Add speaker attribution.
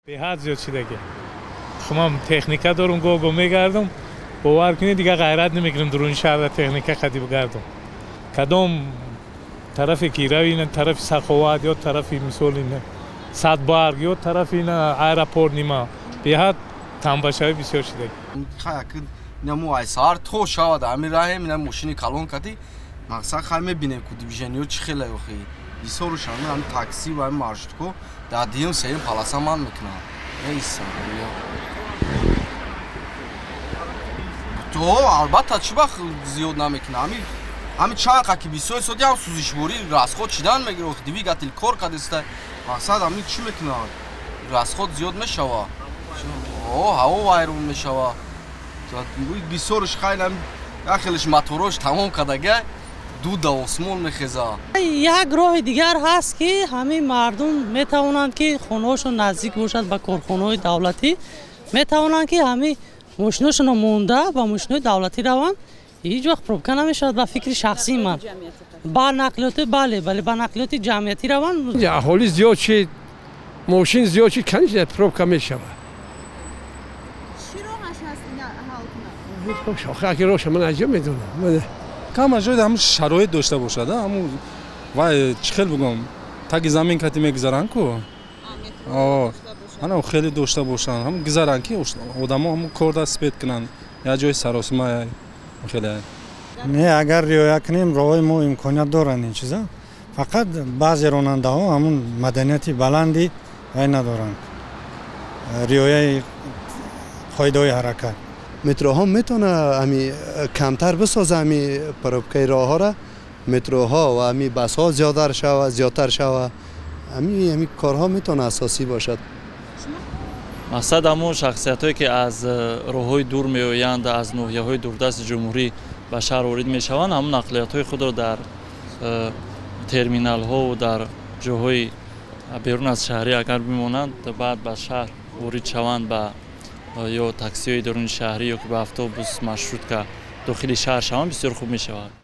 Speaker 1: به حد زیاد چی دیگه شما تکنیکا دارم گو میگردم باور کنید دیگه غیرت نمیکنم درون شهر تکنیکا خدی بگردم کدام طرف کیروی نه طرف سخاوت یا طرف مثال نه صدبارگ یا طرف نه ایرپورت نیما به حد تنباشای بسیار چی دیگه
Speaker 2: نمو ایسار تو شود امیر راه من ماشین کالون کردی مقصد خیلی میبینم که دیویژنیو چی خیلی اوخی بسیار شما هم تاکسی و هم مارشت کو دادیم سیم پلاسا من میکنم ایسا تو البته چی وقت زیاد نمیکنم همین چند قکی بسیار سودی هم سوزشوری راست خود چیدن میگیره و دیوی گاتیل کار کردسته مقصد همین چی میکنه راست خود زیاد میشوه هوا وایرون میشوه بسیارش خیلی هم خیلیش موتورش تمام کردگه دود آسمون میخیزه
Speaker 3: یک راه دیگر هست که همه مردم میتوانند که خونه‌شون نزدیک باشد به کارخانه‌های دولتی میتوانند که همه ماشیناشون مونده با ماشین‌های دولتی روند هیچ وقت پروبکا نمیشود به فکر شخصی من با نقلیات بله با نقلیات جمعیتی روند
Speaker 4: اهالی زیاد چی ماشین زیاد چی کنج پروبکا میشود شاخه اگه روش من انجام میدونم
Speaker 5: کم از همون شرایط داشته باشد همون وای چخیل بگم تاگی زمین کتی میگذارن کو انا خیلی داشته باشن هم گذارن که آدما هم کار دست پیدا کنن یا جای سراسیمه خیلی
Speaker 6: نه اگر رعایت کنیم راهی ما امکانیت دارن این چیزا فقط بعضی راننده ها همون مدنیتی بلندی وای ندارن رعایت قاعده حرکت
Speaker 7: متروها میتونه امی کمتر بسازه امی پروبکای راه ها را متروها و امی بس ها زیادتر شوه امی کارها میتونه اساسی باشد
Speaker 8: مقصد همون شخصیت هایی که از راههای دور میآیند از ناحیه های دوردست جمهوری به شهر وارد میشوند همون نقلیات های خود را در ترمینال ها و در جاهای بیرون از شهری اگر بمانند بعد به شهر وارد شوند به یا تاکسی های درون شهری یا که به اتوبوس مشروط که داخل شهر شوند بسیار خوب می شود.